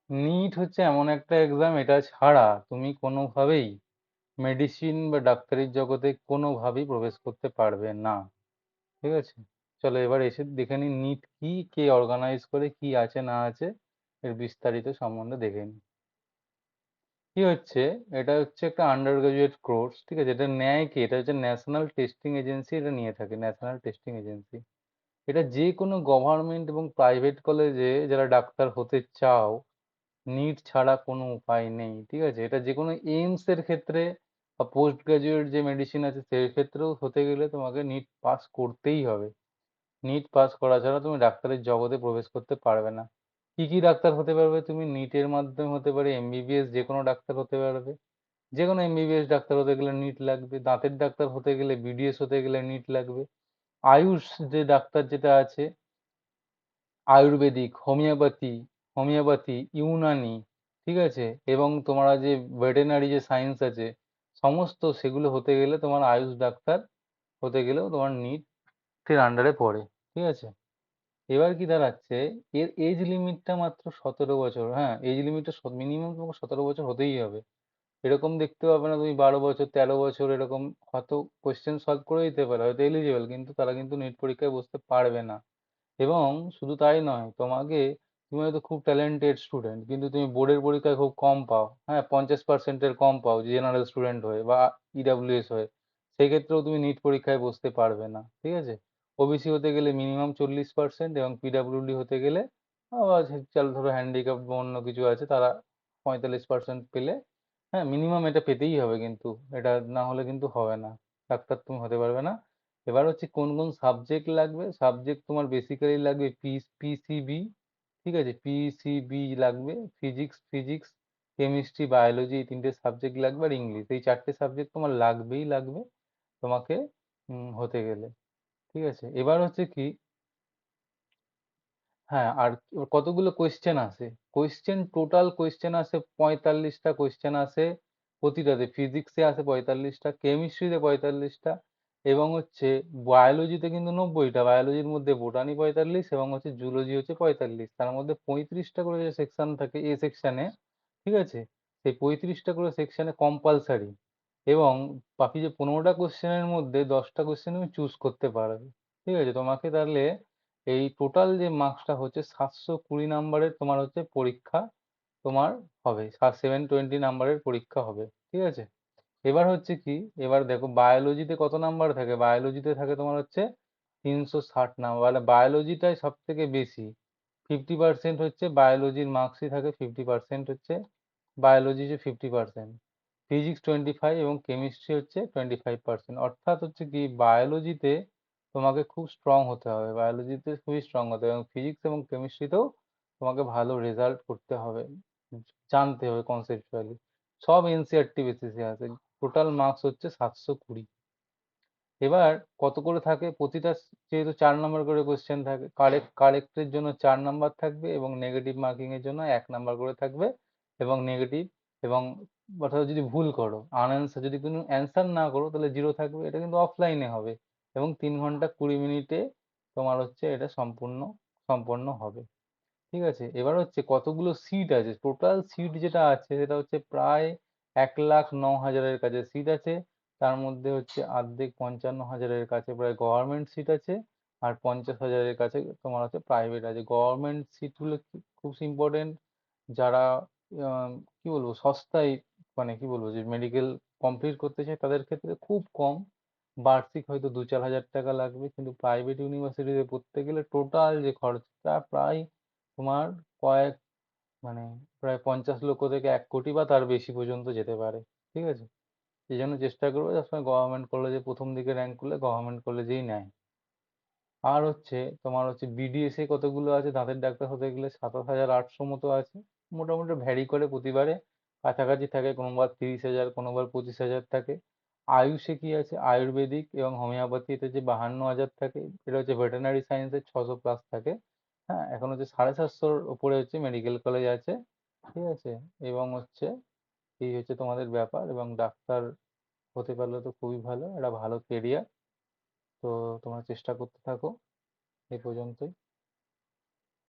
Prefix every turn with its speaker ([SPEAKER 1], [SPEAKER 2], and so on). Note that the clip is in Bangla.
[SPEAKER 1] নিট হচ্ছে এমন একটা এক্সাম, এটা ছাড়া তুমি কোনোভাবেই মেডিসিন বা ডাক্তারির জগতে কোনোভাবেই প্রবেশ করতে পারবে না। ঠিক আছে? চলো এবার এসে দেখে নিই নিট কি, কে অর্গানাইজ করে, কি আছে না আছে এর বিস্তারিত সম্বন্ধে দেখে নিই। কি হচ্ছে, এটা হচ্ছে একটা আন্ডার গ্রাজুয়েট কোর্স। ঠিক আছে? এটা নেয় কি, এটা হচ্ছে ন্যাশনাল টেস্টিং এজেন্সি, এটা নিয়ে থাকে ন্যাশনাল টেস্টিং এজেন্সি। এটা যে কোনো গভর্নমেন্ট এবং প্রাইভেট কলেজে যারা ডাক্তার হতে চাও, নিট ছাড়া কোনো উপায় নেই। ঠিক আছে? এটা যে কোনো এইমস এর ক্ষেত্রে বা পোস্ট গ্রাজুয়েট যে মেডিসিন আছে সেই ক্ষেত্রেও হতে গেলে তোমাকে নিট পাস করতেই হবে। নিট পাস করা ছাড়া তুমি ডাক্তারের জগতে প্রবেশ করতে পারবে না। কি কি ডাক্তার হতে পারবে তুমি? নিটের মাধ্যমে হতে পারে এমবিবিএস, যে কোনো ডাক্তার হতে পারবে। যে কোনো এমবিবিএস ডাক্তার হতে গেলে নিট লাগবে। দাঁতের ডাক্তার হতে গেলে, বিডিএস হতে গেলে নিট লাগবে। আয়ুষ যে ডাক্তার যেটা আছে, আয়ুর্বেদিক, হোমিওপ্যাথি, ইউনানি, ঠিক আছে, এবং তোমার যে ভেটেরিনারি যে সায়েন্স আছে, সমস্ত সেগুলো হতে গেলে তোমার আয়ুষ ডাক্তার হতে গেলেও তোমার নিটের আন্ডারে পড়ে। ঠিক আছে? এবার কি দাঁড়াচ্ছে, এর এজ লিমিটটা মাত্র 17 বছর। হ্যাঁ, এজ লিমিটটা মিনিমাম তোমাকে 17 বছর হতেই হবে। এরকম দেখতে পাবে না তুমি 12 বছর, 13 বছর এরকম হয়তো কোয়েশ্চেন সলভ করে দিতে পারে, হয়তো এলিজিবল, কিন্তু তারা কিন্তু নিট পরীক্ষায় বসতে পারবে না। এবং শুধু তাই নয়, তুমি হয়তো খুব ট্যালেন্টেড স্টুডেন্ট, কিন্তু তুমি বোর্ডের পরীক্ষায় খুব কম পাও, হ্যাঁ, 50%-এর কম পাও জেনারেল স্টুডেন্ট হয়ে বা ইডাব্লিউএস হয়ে, সেই ক্ষেত্রেও তুমি নিট পরীক্ষায় বসতে পারবে না। ঠিক আছে? ওবিসি হতে গেলে মিনিমাম 40%, এবং পিডাব্লিউডি হতে গেলে আবার চল ধরো হ্যান্ডিক্যাপ বা অন্য কিছু আছে, তারা 45% পেলে, হ্যাঁ, মিনিমাম এটা পেতেই হবে, কিন্তু এটা না হলে কিন্তু হবে না, ডাক্তার তুমি হতে পারবে না। এবার হচ্ছে কোন কোন সাবজেক্ট লাগবে। সাবজেক্ট তোমার বেসিক্যালি লাগবে পিসিবি। ঠিক আছে? পিসিবি লাগবে, ফিজিক্স, কেমিস্ট্রি, বায়োলজি, এই তিনটে সাবজেক্ট লাগবে, আর ইংলিশ, এই চারটে সাবজেক্ট তোমার লাগবেই লাগবে তোমাকে হতে গেলে। ঠিক আছে? এবার হচ্ছে কি, হ্যাঁ, আর কতগুলো কোয়েশ্চেন আসে, টোটাল কোয়েশ্চেন আসে 45টা কোয়েশ্চেন আসে প্রতিটাতে। ফিজিক্সে আসে 45টা, কেমিস্ট্রিতে 45টা, এবং হচ্ছে বায়োলজিতে কিন্তু 90টা। বায়োলজির মধ্যে বোটানি 45, এবং হচ্ছে জুলজি হচ্ছে 45। তার মধ্যে 35টা করে যে সেকশন থাকে এ সেকশনে, ঠিক আছে, সেই 35টা করে সেকশনে কম্পালসারি। এবং বাকি যে 15টা কোশ্চেনের মধ্যে 10টা কোশ্চেন তুমি চুজ করতে পারবে। ঠিক আছে? তোমাকে তাহলে এই টোটাল যে মার্কসটা হচ্ছে 720 নাম্বারের তোমার হচ্ছে পরীক্ষা তোমার হবে, 720 নাম্বারের পরীক্ষা হবে। ঠিক আছে? এবার হচ্ছে কি, এবার দেখো বায়োলজিতে কত নাম্বার থাকে। বায়োলজিতে থাকে তোমার হচ্ছে 360 নাম্বার, মানে বায়োলজিটাই সব থেকে বেশি। 50% হচ্ছে বায়োলজির মার্কসই থাকে, 50% হচ্ছে বায়োলজি, যে 50%, ফিজিক্স 25, এবং কেমিস্ট্রি হচ্ছে 25%। অর্থাৎ হচ্ছে কি, বায়োলজিতে তোমাকে খুব স্ট্রং হতে হবে, বায়োলজিতে খুবই স্ট্রং হতে হবে, এবং ফিজিক্স এবং কেমিস্ট্রিতেও তোমাকে ভালো রেজাল্ট করতে হবে, জানতে হবে কনসেপচুয়ালি। সব এনসিআরটি বেসিসে আছে। টোটাল মার্কস হচ্ছে 720। এবার কত করে থাকে প্রতিটা, যেহেতু 4 নম্বর করে কোশ্চেন থাকে, কারেক্টের জন্য 4 নাম্বার থাকবে, এবং নেগেটিভ মার্কিং এর জন্য 1 নাম্বার করে থাকবে, এবং নেগেটিভ, এবং অর্থাৎ যদি ভুল করো, আনঅ্যান্সার, যদি কোনো অ্যান্সার না করো তাহলে 0 থাকবে। এটা কিন্তু অফলাইনে হবে, এবং 3 ঘন্টা 20 মিনিটে তোমার হচ্ছে এটা সম্পন্ন হবে। ঠিক আছে? এবার হচ্ছে কতগুলো সিট আছে, টোটাল সিট যেটা আছে সেটা হচ্ছে প্রায় 1,09,000-এর কাছে সিট আছে। তার মধ্যে হচ্ছে অর্ধেক, 55,000-এর কাছে প্রায় গভর্নমেন্ট সিট আছে, আর 50,000-এর কাছে তোমার হচ্ছে প্রাইভেট আছে। গভর্নমেন্ট সিটগুলো খুব ইম্পর্টেন্ট, যারা কি বলবো সস্তায়, মানে কি বলবো, যে মেডিকেল কমপ্লিট করতে চায় তাদের ক্ষেত্রে খুব কম, বার্ষিক হয়তো 2-4 হাজার টাকা লাগবে। কিন্তু প্রাইভেট ইউনিভার্সিটিতে পড়তে গেলে টোটাল যে খরচটা প্রায় তোমার কয়েক, মানে প্রায় 50 লক্ষ থেকে 1 কোটি বা তার বেশি পর্যন্ত যেতে পারে। ঠিক আছে? এই জন্য চেষ্টা করবে সবসময় গভর্নমেন্ট কলেজে প্রথম দিকে র্যাঙ্ক করলে গভর্নমেন্ট কলেজেই নেয়। আর হচ্ছে তোমার হচ্ছে বিডিএস এ কতগুলো আছে, দাঁতের ডাক্তার হতে গেলে 27,800 মতো আছে। মোটামুটি ভ্যারি করে প্রতিবারে, কাছাকাছি থাকে, কোনোবার 30,000, কোনোবার 25,000 থাকে। আয়ুষে কি আছে, আয়ুর্বেদিক এবং হোমিওপ্যাথিতে যে 52,000 থাকে, এটা হচ্ছে ভেটেরিনারি সায়েন্সের 600+ থাকে। হ্যাঁ, এখন হচ্ছে 750-র উপরে হচ্ছে মেডিকেল কলেজ আছে। ঠিক আছে? এবং হচ্ছে এই হচ্ছে তোমাদের ব্যাপার, এবং ডাক্তার হতে পারলে তো খুবই ভালো, একটা ভালো কেরিয়ার। তো তোমরা চেষ্টা করতে থাকো। এই পর্যন্তই।